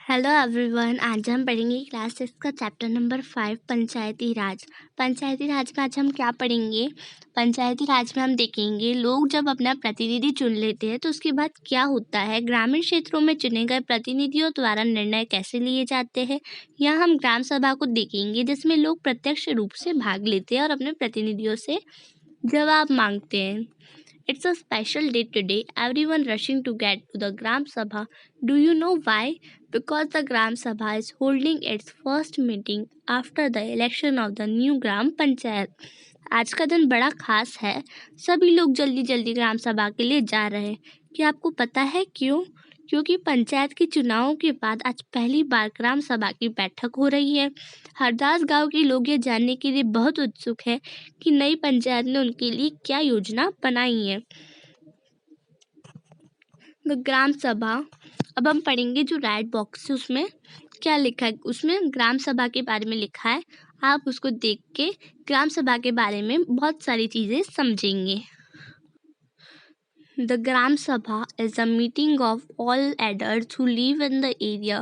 Hello everyone. आज हम पढ़ेंगे क्लास 6 का चैप्टर नंबर 5 पंचायती राज। पंचायती राज में आज हम क्या पढ़ेंगे? पंचायती राज में हम देखेंगे लोग जब अपना प्रतिनिधि चुन लेते हैं तो उसके बाद क्या होता है, ग्रामीण क्षेत्रों में चुने गए प्रतिनिधियों द्वारा निर्णय कैसे लिए जाते हैं। यहाँ हम ग्राम सभा को देखेंगे जिसमें लोग प्रत्यक्ष रूप से भाग लेते हैं और अपने प्रतिनिधियों से जवाब मांगते हैं। It's a special day today. Everyone rushing to get to the Gram Sabha. Do you know why? Because the Gram Sabha is holding its first meeting after the election of the new Gram Panchayat. आज का दिन बड़ा खास है। सभी लोग जल्दी जल्दी ग्राम सभा के लिए जा रहे हैं। क्या आपको पता है क्यों? क्योंकि पंचायत के चुनावों के बाद आज पहली बार ग्राम सभा की बैठक हो रही है। हरदास गांव के लोग ये जानने के लिए बहुत उत्सुक है कि नई पंचायत ने उनके लिए क्या योजना बनाई है। ग्राम सभा, अब हम पढ़ेंगे जो रेड बॉक्स है उसमें क्या लिखा है। उसमें ग्राम सभा के बारे में लिखा है। आप उसको देख के ग्राम सभा के बारे में बहुत सारी चीज़ें समझेंगे। The Gram Sabha is a meeting of all adults who live in the area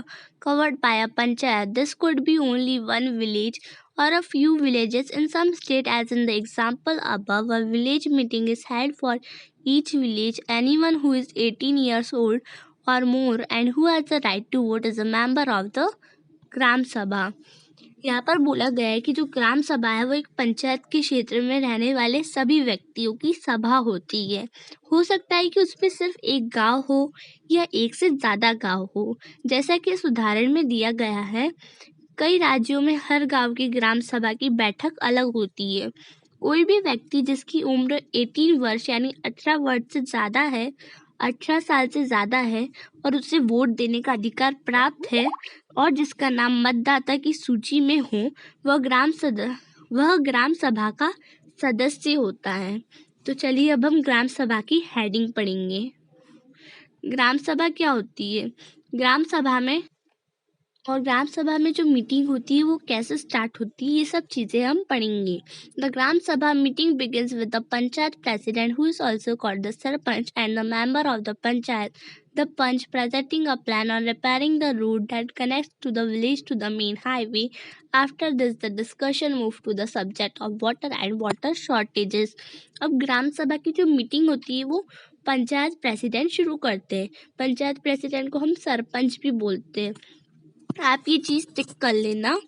covered by a panchayat. This could be only one village or a few villages in some state, as in the example above. A village meeting is held for each village. Anyone who is 18 years old or more and who has the right to vote is a member of the Gram Sabha. यहाँ पर बोला गया है कि जो ग्राम सभा है वो एक पंचायत के क्षेत्र में रहने वाले सभी व्यक्तियों की सभा होती है। हो सकता है कि उसमें सिर्फ एक गांव हो या एक से ज़्यादा गांव हो, जैसा कि इस उदाहरण में दिया गया है। कई राज्यों में हर गांव की ग्राम सभा की बैठक अलग होती है। कोई भी व्यक्ति जिसकी उम्र 18 वर्ष यानी 18 वर्ष से ज़्यादा है, 18 साल से ज़्यादा है और उसे वोट देने का अधिकार प्राप्त है और जिसका नाम मतदाता की सूची में हो, वह ग्राम सभा का सदस्य होता है। तो चलिए अब हम ग्राम सभा की हेडिंग पढ़ेंगे। ग्राम सभा क्या होती है? ग्राम सभा में जो मीटिंग होती है वो कैसे स्टार्ट होती है, ये सब चीज़ें हम पढ़ेंगे। द ग्राम सभा meeting begins with the panchayat president who is also called the sarpanch and the member of the panchayat. The Panch presenting a plan on repairing the road that connects to the village to the main highway. After this, the discussion moved to the subject of water and water shortages. अब ग्राम सभा की जो meeting होती है वो panchayat president शुरू करते हैं। पंचायत प्रेसिडेंट को हम सरपंच भी बोलते हैं। आप ये चीज़ टिक कर लेना।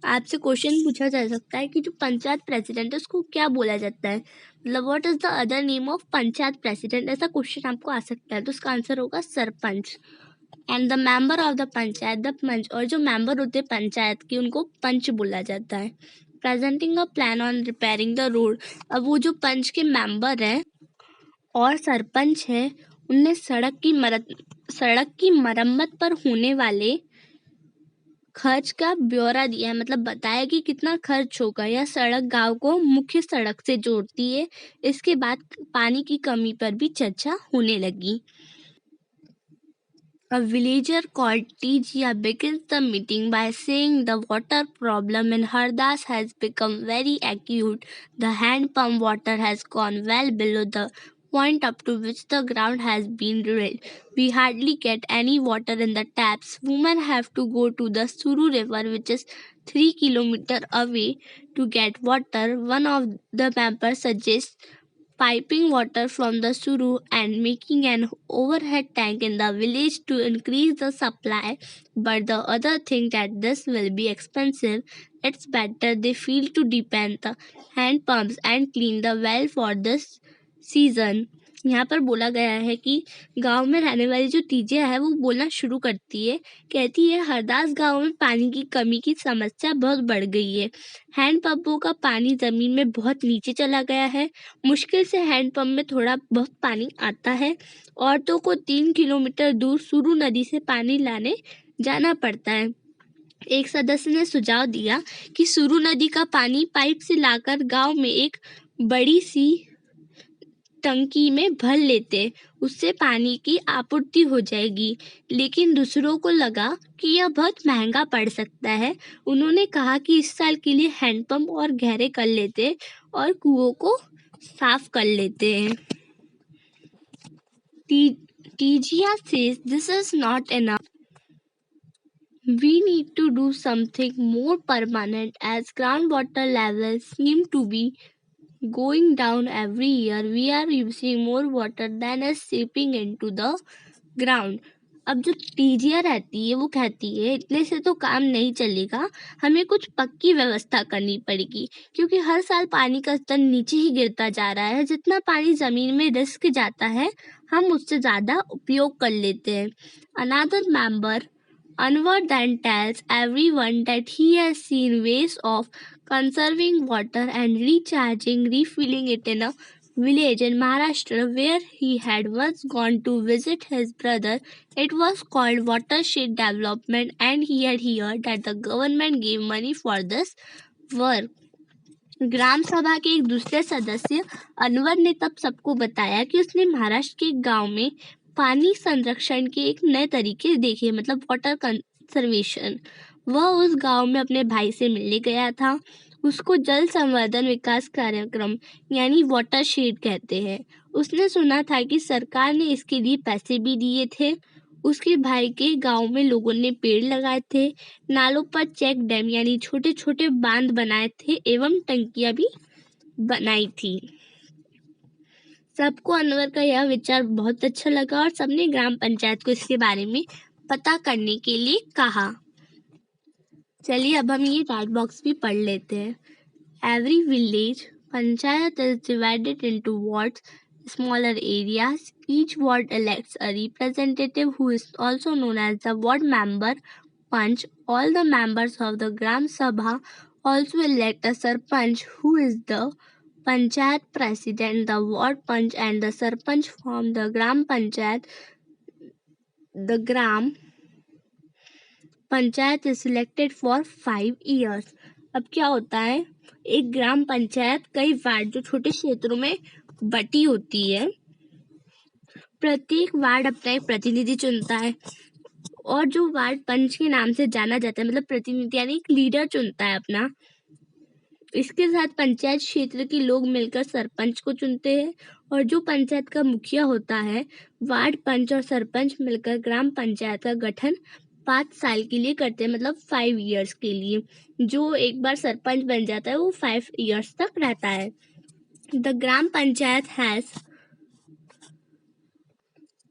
आपसे क्वेश्चन पूछा जा सकता है कि जो पंचायत प्रेसिडेंट है उसको क्या बोला जाता है, मतलब what is the other name of panchayat president, ऐसा क्वेश्चन आपको आ सकता है। तो उसका आंसर होगा sarpanch. And the member of the panchayat, the panch, और जो मेंबर होते हैं पंचायत के उनको पंच बोला जाता है। Presenting a plan on repairing the road, अब वो जो पंच के मेंबर हैं और सरपंच है उनने सड़क की मरम्मत पर होने वाले खर्च का ब्यौरा दिया है, मतलब बताया कि कितना खर्च होगा। यह सड़क गांव को मुख्य सड़क से जोड़ती है। इसके बाद पानी की कमी पर भी चर्चा होने लगी। A villager called Tijia begins the meeting by saying the water problem in Hardas has become very acute. The hand pump water has gone well below the point up to which the ground has been drilled. We hardly get any water in the taps. Women have to go to the Suru River, which is 3 kilometers away, to get water. One of the members suggests piping water from the Suru and making an overhead tank in the village to increase the supply, but the other think that this will be expensive. It's better they feel to depend the hand pumps and clean the well for this season. यहाँ पर बोला गया है कि गांव में रहने वाली जो तीजिया है वो बोलना शुरू करती है। कहती है हरदास गांव में पानी की कमी की समस्या बहुत बढ़ गई है। हैंड पंपों का पानी जमीन में बहुत नीचे चला गया है। मुश्किल से हैंड पंप में थोड़ा बहुत पानी आता है। औरतों को 3 किलोमीटर दूर सुरू नदी से पानी लाने जाना पड़ता है। एक सदस्य ने सुझाव दिया कि सुरू नदी का पानी पाइप से लाकर गांव में एक बड़ी सी टंकी में भर लेते, उससे पानी की आपूर्ति हो जाएगी। लेकिन दूसरों को लगा कि यह बहुत महंगा पड़ सकता है। उन्होंने कहा कि इस साल के लिए हैंडपंप और गहरे कर लेते और कुओं को साफ कर लेते हैं। Tijia says this is not enough. We need to do something more permanent as groundwater levels seem to be going down every year. We are using more water than is seeping into the ground. अब जो टीजिया रहती है वो कहती है इतने से तो काम नहीं चलेगा, हमें कुछ पक्की व्यवस्था करनी पड़ेगी, क्योंकि हर साल पानी का स्तर नीचे ही गिरता जा रहा है। जितना पानी जमीन में रिस्क जाता है हम उससे ज्यादा उपयोग कर लेते हैं। Another member Anwar then tells everyone that he has seen ways of conserving water and refilling it in a village in Maharashtra where he had once gone to visit his brother. It was called watershed development, and he had heard that the government gave money for this work. ग्राम सभा के एक दूसरे सदस्य अनवर ने तब सबको बताया कि उसने महाराष्ट्र के गांव में पानी संरक्षण के एक नए तरीके देखे, मतलब वाटर कंजर्वेशन। वह उस गांव में अपने भाई से मिलने गया था। उसको जल संवर्धन विकास कार्यक्रम यानी वाटरशेड कहते हैं। उसने सुना था कि सरकार ने इसके लिए पैसे भी दिए थे। उसके भाई के गांव में लोगों ने पेड़ लगाए थे, नालों पर चेक डैम यानी छोटे छोटे बांध बनाए थे एवं टंकियां भी बनाई थी। सबको अनवर का यह विचार बहुत अच्छा लगा और सबने ग्राम पंचायत को इसके बारे में पता करने के लिए कहा। चलिए अब हम ये चैट बॉक्स भी पढ़ लेते हैं। Every village panchayat is divided into wards, smaller areas. Each ward elects a representative who is also known as the ward member panch. All the members of the Gram Sabha also elect a sarpanch who is the panchayat president. The ward panch and the sarpanch form the Gram Panchayat. The Gram Panchayat is elected for 5 years. अब क्या होता है, एक ग्राम पंचायत कई ward जो छोटे क्षेत्रों में बटी होती है, प्रत्येक वार्ड अपना एक प्रतिनिधि चुनता है और जो वार्ड पंच के नाम से जाना जाता है, मतलब प्रतिनिधि यानी एक लीडर चुनता है अपना। इसके साथ पंचायत क्षेत्र के लोग मिलकर सरपंच को चुनते हैं और जो पंचायत का मुखिया होता है, वार्ड पंच और सरपंच मिलकर ग्राम पंचायत का गठन 5 साल के लिए करते हैं, मतलब 5 years के लिए। जो एक बार सरपंच बन जाता है वो 5 years तक रहता है। The gram panchayat has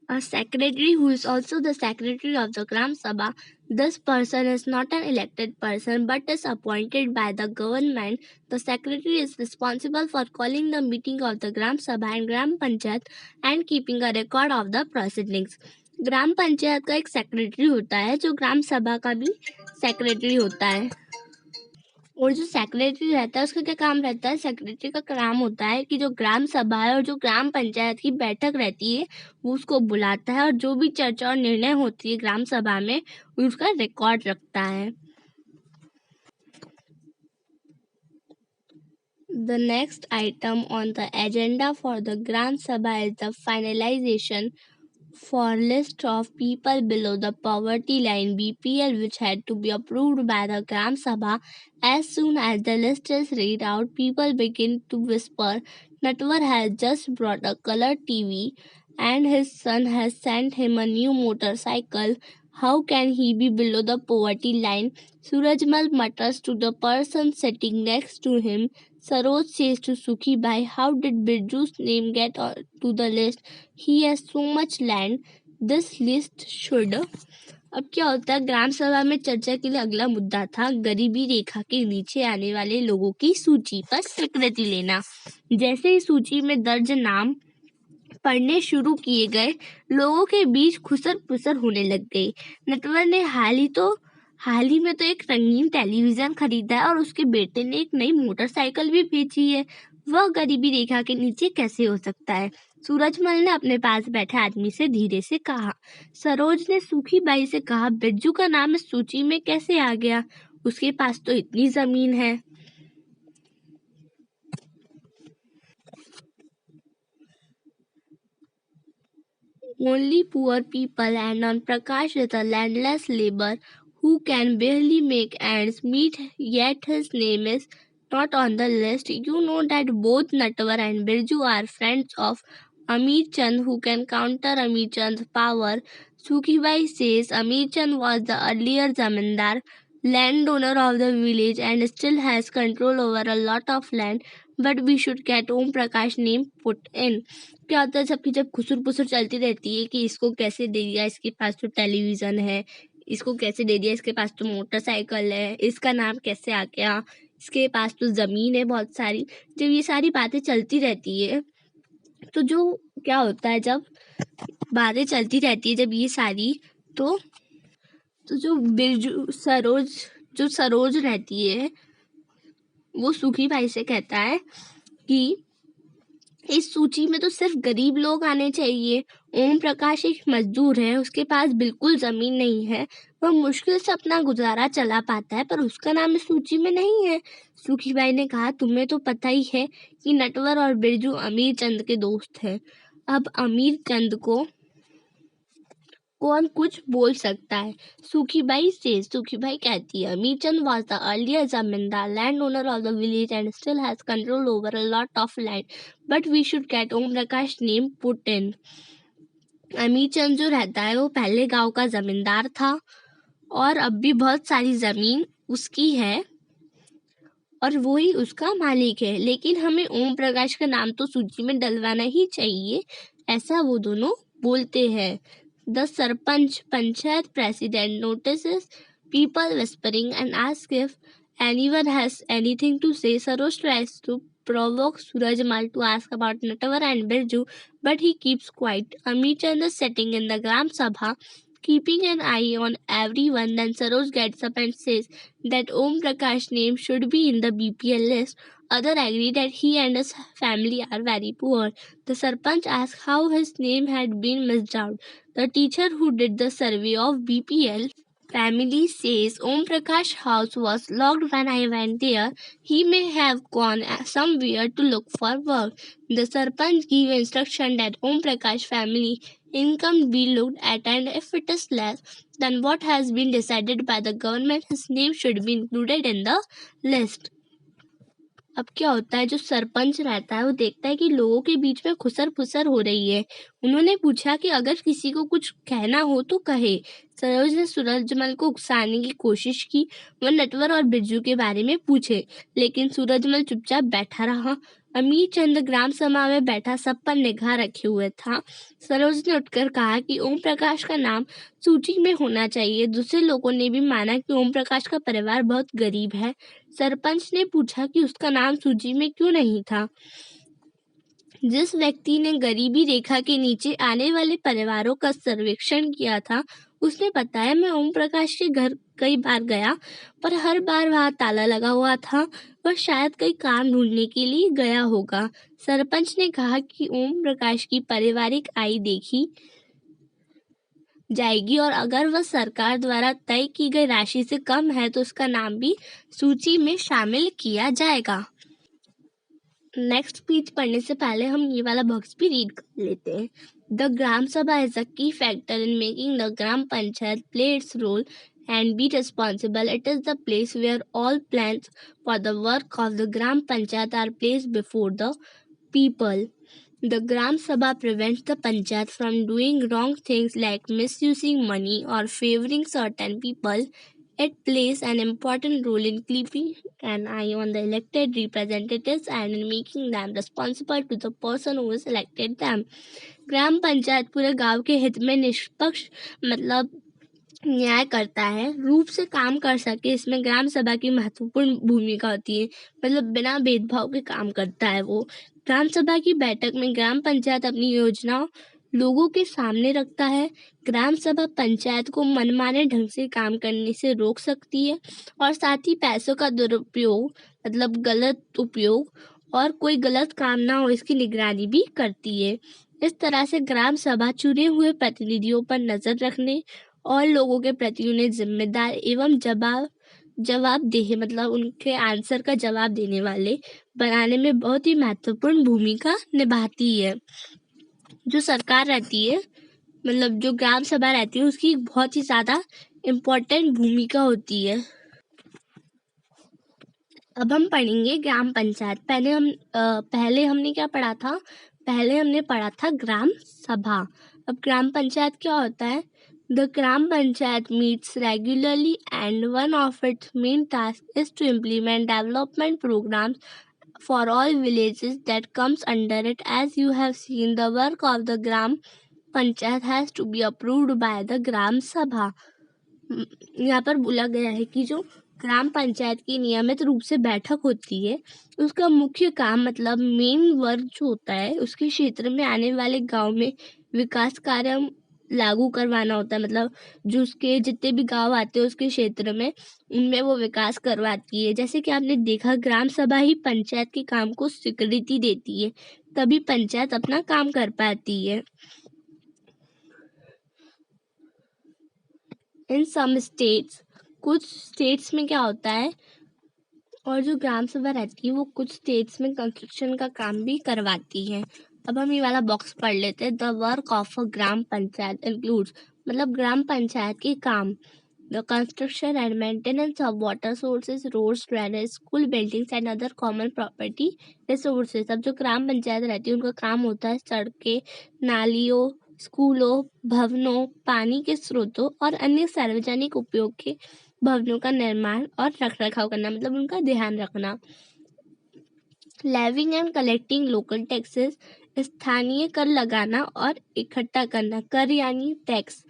a secretary who is also the secretary of the Gram Sabha. This person is not an elected person but is appointed by the government. The secretary is responsible for calling the meeting of the Gram Sabha and Gram Panchayat and keeping a record of the proceedings. ग्राम पंचायत का एक secretary होता है जो ग्राम सभा का भी secretary होता है। और जो सेक्रेटरी रहता है उसका क्या काम रहता है, सेक्रेटरी का काम होता है कि जो ग्राम सभा है और जो ग्राम पंचायत की बैठक रहती है वो उसको बुलाता है और जो भी चर्चा और निर्णय होती है ग्राम सभा में उसका रिकॉर्ड रखता है। The next item on the agenda for the Gram Sabha is the finalization for list of people below the poverty line BPL, which had to be approved by the Gram Sabha. As soon as the list is read out, people begin to whisper. Natwar has just brought a color TV and his son has sent him a new motorcycle. How can he be below the poverty line? Surajmal mutters to the person sitting next to him. Saroj says to Sukhi Bhai, how did Birju's name get to the list? He has so much land. This list should. अब क्या होता है, ग्राम सभा में चर्चा के लिए अगला मुद्दा था गरीबी रेखा के नीचे आने वाले लोगों की सूची पर स्वीकृति लेना। जैसे ही सूची में दर्ज नाम पढ़ने शुरू किए गए, लोगों के बीच खुसर पुसर होने लग गई। नटवर ने हाल ही में तो एक रंगीन टेलीविजन खरीदा है और उसके बेटे ने एक नई मोटरसाइकिल भी बेची है। वह गरीबी रेखा के नीचे कैसे हो सकता है? सूरजमल ने अपने पास बैठे आदमी से धीरे से कहा। सरोज ने सूखी बाई से कहा, बिरजू का नाम इस सूची में कैसे आ गया? उसके पास तो इतनी जमीन है। Only poor people and on Prakash is a landless labor who can barely make ends meet, yet his name is not on the list. You know that both Natwar and Birju are friends of Amir Chand who can counter Amir Chand's power. Sukhibai says Amir Chand was the earlier zamindar, landowner of the village and still has control over a lot of land, but we should get Om Prakash name put in. क्या होता है सबकी जब खुसुर पुसुर चलती रहती है कि इसको कैसे दे दिया, इसके पास तो टेलीविजन है, इसको कैसे दे दिया, इसके पास तो मोटरसाइकिल है, इसका नाम कैसे आ गया, इसके पास तो जमीन है बहुत सारी। जब ये सारी बातें चलती रहती है तो जो क्या होता है, जब बातें चलती रहती है जब ये सारी, तो जो बिरजू सरोज रहती है वो सुखी भाई से कहता है कि इस सूची में तो सिर्फ गरीब लोग आने चाहिए। ओम प्रकाश एक मजदूर है, उसके पास बिल्कुल जमीन नहीं है, वह मुश्किल से अपना गुजारा चला पाता है, पर उसका नाम इस सूची में नहीं है। सुखी भाई ने कहा, तुम्हें तो पता ही है कि नटवर और बिरजू अमीर चंद के दोस्त हैं। अब अमीर चंद को कौन कुछ बोल सकता है? सुखीबाई कहती है, अमीर चंद was the earlier zamindar, landowner of the village and still has control over a lot of land, but we should get Om Prakash name put in. अमीर चंद जो रहता है वो पहले गांव का जमींदार था और अब भी बहुत सारी जमीन उसकी है और वो ही उसका मालिक है, लेकिन हमें ओम प्रकाश का नाम तो सूची में डलवाना ही चाहिए, ऐसा वो दोनों बोलते हैं। The Sarpanch Panchayat president notices people whispering and asks if anyone has anything to say. Saroj tries to provoke Surajmal to ask about Natawar and Birju, but he keeps quiet. Amir Chand is sitting in the Gram Sabha, keeping an eye on everyone. Then Saroj gets up and says that Om Prakash name should be in the BPL list. Others agree that he and his family are very poor. The Sarpanch asks how his name had been missed out. The teacher who did the survey of BPL family says Om Prakash house was locked when I went there. He may have gone somewhere to look for work. The Sarpanch gave instruction that Om Prakash family income be looked at, and if it is less than what has been decided by the government, his name should be included in the list. अब क्या होता है, जो सरपंच रहता है वो देखता है कि लोगों के बीच में खुसर फुसर हो रही है। उन्होंने पूछा कि अगर किसी को कुछ कहना हो तो कहे। सरोज ने सूरजमल को उकसाने की कोशिश की, वह नटवर और बिरजू के बारे में पूछे, लेकिन सूरजमल चुपचाप बैठा रहा। अमीर चंद ग्राम सभा में बैठा सब पर निगाह रखे हुए था। सरोज ने उठकर कहा कि ओम प्रकाश का नाम सूची में होना चाहिए। दूसरे लोगों ने भी माना कि ओम प्रकाश का परिवार बहुत गरीब है। सरपंच ने पूछा कि उसका नाम सूची में क्यों नहीं था। जिस व्यक्ति ने गरीबी रेखा के नीचे आने वाले परिवारों का सर्वेक्षण किया था, उसने बताया, मैं ओम प्रकाश के घर कई बार गया, पर हर बार वहां ताला लगा हुआ था। वह शायद कई काम ढूंढने के लिए गया होगा। सरपंच ने कहा कि ओम प्रकाश की पारिवारिक आय देखी जाएगी और अगर वह सरकार द्वारा तय की गई राशि से कम है तो उसका नाम भी सूची में शामिल किया जाएगा। नेक्स्ट स्पीच पढ़ने से पहले हम ये वाला बॉक्स भी रीड कर लेते हैं। द ग्राम सभा is a key factor in making the gram panchayat play its role and be responsible. It is the place where all plans for the work of the Gram Panchayat are placed before the people. The Gram Sabha prevents the Panchayat from doing wrong things like misusing money or favoring certain people. It plays an important role in keeping an eye on the elected representatives and in making them responsible to the person who has elected them. ग्राम पंचायत पूरे गांव के हित में निष्पक्ष मतलब न्याय करता है, रूप से काम कर सके, इसमें ग्राम सभा की महत्वपूर्ण भूमिका होती है। मतलब बिना भेदभाव के काम करता है वो। ग्राम सभा की बैठक में ग्राम पंचायत अपनी योजना लोगों के सामने रखता है। ग्राम सभा पंचायत को मनमाने ढंग से काम करने से रोक सकती है और साथ ही पैसों का दुरुपयोग मतलब गलत उपयोग और कोई गलत काम ना हो इसकी निगरानी भी करती है। इस तरह से ग्राम सभा चुने हुए प्रतिनिधियों पर नजर रखने और लोगों के प्रति उन्हें जिम्मेदार एवं जवाबदेह मतलब उनके आंसर का जवाब देने वाले बनाने में बहुत ही महत्वपूर्ण भूमिका निभाती है। जो सरकार रहती है मतलब जो ग्राम सभा रहती है उसकी बहुत ही ज्यादा इम्पोर्टेंट भूमिका होती है। अब हम पढ़ेंगे ग्राम पंचायत। पहले हमने क्या पढ़ा था? पहले हमने पढ़ा था ग्राम सभा। अब ग्राम पंचायत क्या होता है? The Gram Panchayat meets regularly, and one of its main tasks is to implement development programs for all villages that comes under it. As you have seen, the work of the Gram Panchayat has to be approved by the Gram Sabha. यहाँ पर बोला गया है कि जो ग्राम पंचायत की नियमित रूप से बैठक होती है, उसका मुख्य काम मतलब मेन वर्क जो होता है उसके क्षेत्र में आने वाले गांव में विकास कार्य लागू करवाना होता है। मतलब जो उसके जितने भी गांव आते हैं उसके क्षेत्र में, उनमें वो विकास करवाती है। जैसे कि आपने देखा, ग्राम सभा ही पंचायत के काम को स्वीकृति देती है, तभी पंचायत अपना काम कर पाती है। इन सम स्टेट्स, कुछ स्टेट्स में क्या होता है, और जो ग्राम सभा रहती है वो कुछ स्टेट्स में कंस्ट्रक्शन का काम भी करवाती है। अब हम ये वाला बॉक्स पढ़ लेते हैं। The work of a gram panchayat includes, मतलब ग्राम पंचायत के काम, the construction and maintenance of water sources, roads, drainage, school buildings and other common property resources. अब जो ग्राम पंचायत रहती है उनका काम होता है सड़कें, नालियों, स्कूलों, भवनों, पानी के स्रोतों और अन्य सार्वजनिक उपयोग के भवनों का निर्माण और रख रखाव करना, मतलब उनका ध्यान रखना। Levying and collecting local taxes, स्थानीय कर लगाना और इकट्ठा करना, कर यानी tax.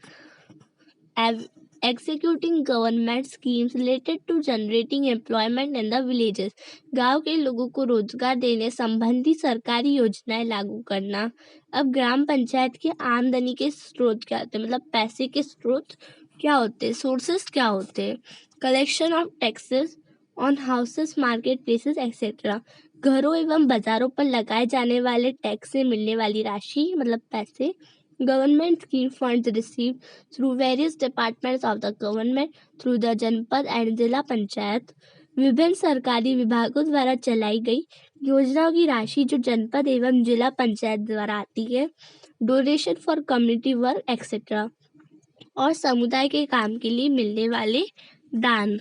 Executing government schemes related to generating employment in the villages, गांव के लोगों को रोजगार देने संबंधी सरकारी योजनाएं लागू करना। अब ग्राम पंचायत की आमदनी के स्रोत क्या होते हैं, मतलब पैसे के स्रोत क्या होते हैं, सोर्सेस क्या होते हैं। Collection of taxes on houses, market places etcetera, घरों एवं बाजारों पर लगाए जाने वाले टैक्स से मिलने वाली राशि मतलब पैसे। Government scheme funds received through various departments of the government through the जनपद एंड जिला पंचायत, विभिन्न सरकारी विभागों द्वारा चलाई गई योजनाओं की राशि जो जनपद एवं जिला पंचायत द्वारा आती है। Donation for community work etcetera, और समुदाय के काम के लिए मिलने वाले दान।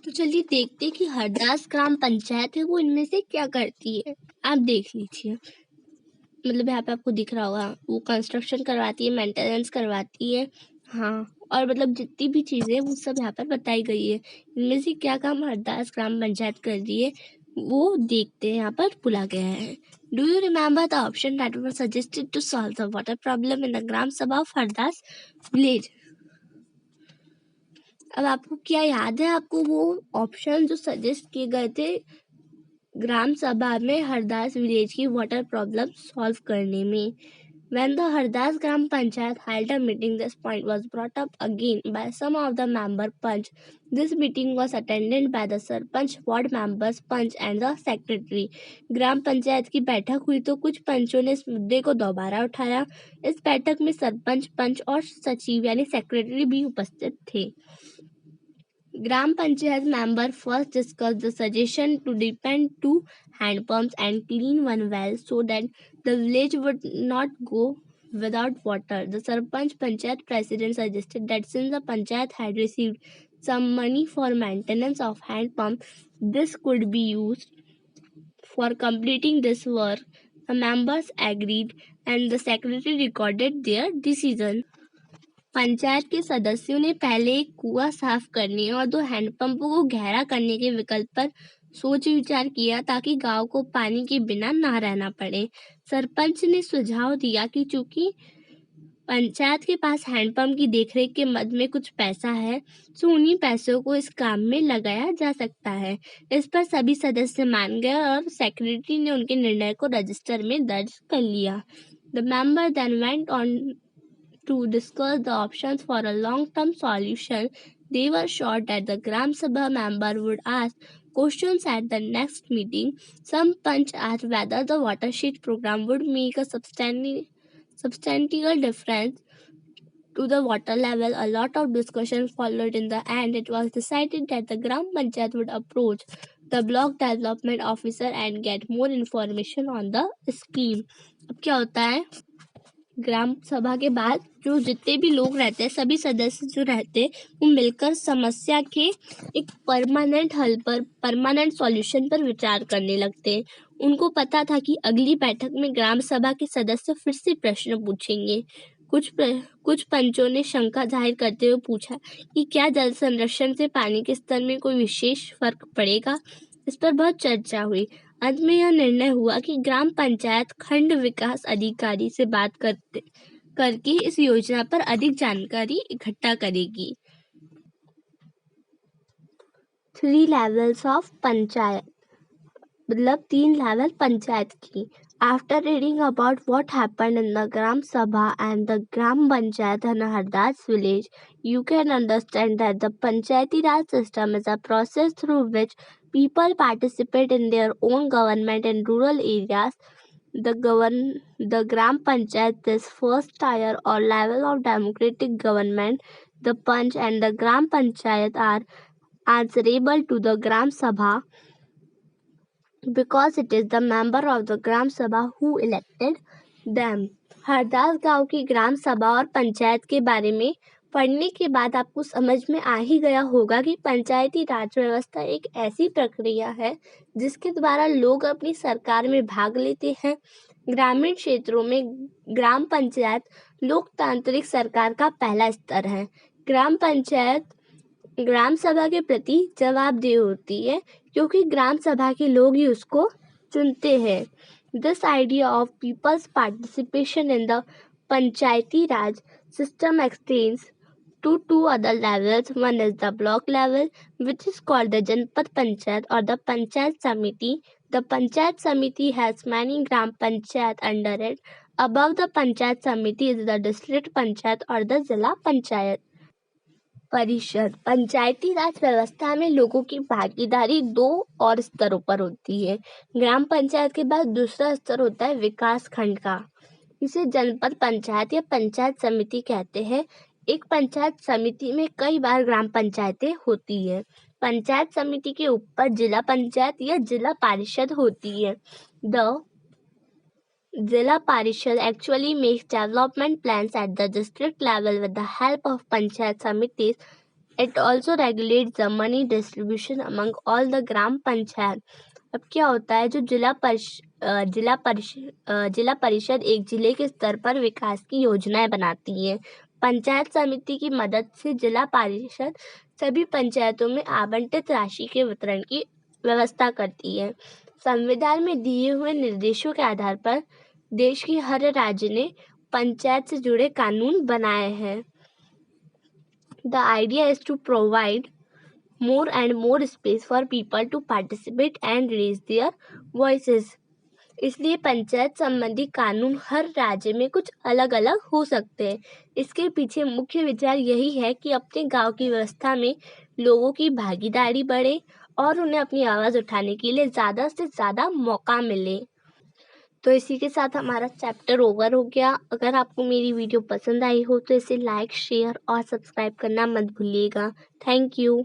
तो चलिए देखते हैं कि हरदास ग्राम पंचायत है वो इनमें से क्या करती है। आप देख लीजिए, मतलब यहाँ पे आपको दिख रहा होगा, वो कंस्ट्रक्शन करवाती है, मेंटेनेंस करवाती है, हाँ, और मतलब जितनी भी चीज़ें वो सब यहाँ पर बताई गई है। इनमें से क्या काम हरदास ग्राम पंचायत कर रही है वो देखते हैं, यहाँ पर बोला गया है। Do you remember the option that were suggested to solve the water problem in the gram sabha of Hardas village? अब आपको क्या याद है, आपको वो ऑप्शन जो सजेस्ट किए गए थे ग्राम सभा में हरदास विलेज की वाटर प्रॉब्लम सॉल्व करने में? When the Hardas Gram Panchayat held a meeting, this point was brought up again by some of the member Panch. This meeting was attended by the Sarpanch, ward members, Panch and the secretary. ग्राम पंचायत की बैठक हुई तो कुछ पंचों ने इस मुद्दे को दोबारा उठाया। इस बैठक में सरपंच, पंच और सचिव यानी सेक्रेटरी भी उपस्थित थे। Gram Panchayat member first discussed the suggestion to depend two hand pumps and clean one well so that the village would not go without water. The Sarpanch Panchayat president suggested that since the Panchayat had received some money for maintenance of hand pump, this could be used for completing this work. The members agreed and the secretary recorded their decision. Panchayat के सदस्यों ने पहले एक कुआं साफ करने और 2 हैंडपंपों को गहरा करने के विकल्प पर सोच विचार किया ताकि गांव को पानी के बिना ना रहना पड़े। सरपंच ने सुझाव दिया कि चूंकि पंचायत के पास हैंडपंप की देखरेख के मद में कुछ पैसा है, तो उन्हीं पैसों को इस काम में लगाया जा सकता है। इस पर सभी सदस्य मान गए और सेक्रेटरी ने उनके निर्णय को रजिस्टर में दर्ज कर लिया। The member then went on to discuss the options for a long-term solution. They were sure that the Gram Sabha member would ask questions at the next meeting. Some punch asked whether the watershed program would make a substantial difference to the water level. A lot of discussion followed. In the end, it was decided that the Gram Panchayat would approach the block development officer and get more information on the scheme. अब क्या होता है, ग्राम सभा के बाद जो जितने भी लोग रहते हैं, सभी सदस्य जो रहते हैं, वो मिलकर समस्या के एक परमानेंट हल पर, परमानेंट सॉल्यूशन पर विचार करने लगते हैं। उनको पता था कि अगली बैठक में ग्राम सभा के सदस्य फिर से प्रश्न पूछेंगे, कुछ पंचों ने शंका जाहिर करते हुए पूछा कि क्या जल संरक्षण से पानी के स्तर में कोई विशेष फर्क पड़ेगा। इस पर बहुत चर्चा हुई। अंत में यह निर्णय हुआ कि ग्राम पंचायत खंड विकास अधिकारी से बात करके इस योजना पर अधिक जानकारी इकट्ठा करेगी। 3 levels of पंचायत, मतलब 3 लेवल पंचायत की। After reading about what happened in the Gram Sabha and the Gram Panchayat in Hardas village, you can understand that the Panchayati Raj system is a process through which people participate in their own government in rural areas. The Gram Panchayat is first tier or level of democratic government. The Panch and the Gram Panchayat are answerable to the Gram Sabha because it is the member of the Gram Sabha who elected them. Hardas गांव की ग्राम सभा और पंचायत के बारे में पढ़ने के बाद आपको समझ में आ ही गया होगा कि पंचायती राज व्यवस्था एक ऐसी प्रक्रिया है जिसके द्वारा लोग अपनी सरकार में भाग लेते हैं। ग्रामीण क्षेत्रों में ग्राम पंचायत लोकतांत्रिक सरकार का पहला स्तर है। ग्राम पंचायत ग्राम सभा के प्रति जवाबदेह होती है क्योंकि ग्राम सभा के लोग ही उसको चुनते हैं। This idea of peoples participation in the Panchayati Raj system extends to 2 other levels. One is the block level, which is called the Janpad Panchayat or the Panchayat Samiti. The Panchayat Samiti has many Gram Panchayat under it. Above the Panchayat Samiti is the District Panchayat or the Zilla Panchayat. परिषद पंचायती राज व्यवस्था में लोगों की भागीदारी 2 और स्तरों पर होती है। ग्राम पंचायत के बाद दूसरा स्तर होता है विकास खंड का। इसे जनपद पंचायत या पंचायत समिति कहते हैं। एक पंचायत समिति में कई बार ग्राम पंचायतें होती है। पंचायत समिति के ऊपर जिला पंचायत या जिला परिषद होती है। The Zilla Parishad actually makes development plans at the district level with the help of Panchayat Samitis. It also regulates the money distribution among all the Gram Panchayat. अब क्या होता है, जो जिला परिषद एक जिले के स्तर पर विकास की योजनाएं बनाती है। पंचायत समिति की मदद से जिला परिषद सभी पंचायतों में आवंटित राशि के वितरण की व्यवस्था करती है। संविधान में दिए हुए निर्देशों के आधार पर देश की हर राज्य ने पंचायत से जुड़े कानून बनाए हैं। The idea is to provide more and more space for people to participate and raise their voices. इसलिए पंचायत संबंधी कानून हर राज्य में कुछ अलग अलग हो सकते हैं। इसके पीछे मुख्य विचार यही है कि अपने गांव की व्यवस्था में लोगों की भागीदारी बढ़े और उन्हें अपनी आवाज़ उठाने के लिए ज़्यादा से ज़्यादा मौका मिले। तो इसी के साथ हमारा चैप्टर ओवर हो गया। अगर आपको मेरी वीडियो पसंद आई हो तो इसे लाइक, शेयर और सब्सक्राइब करना मत भूलिएगा। Thank you.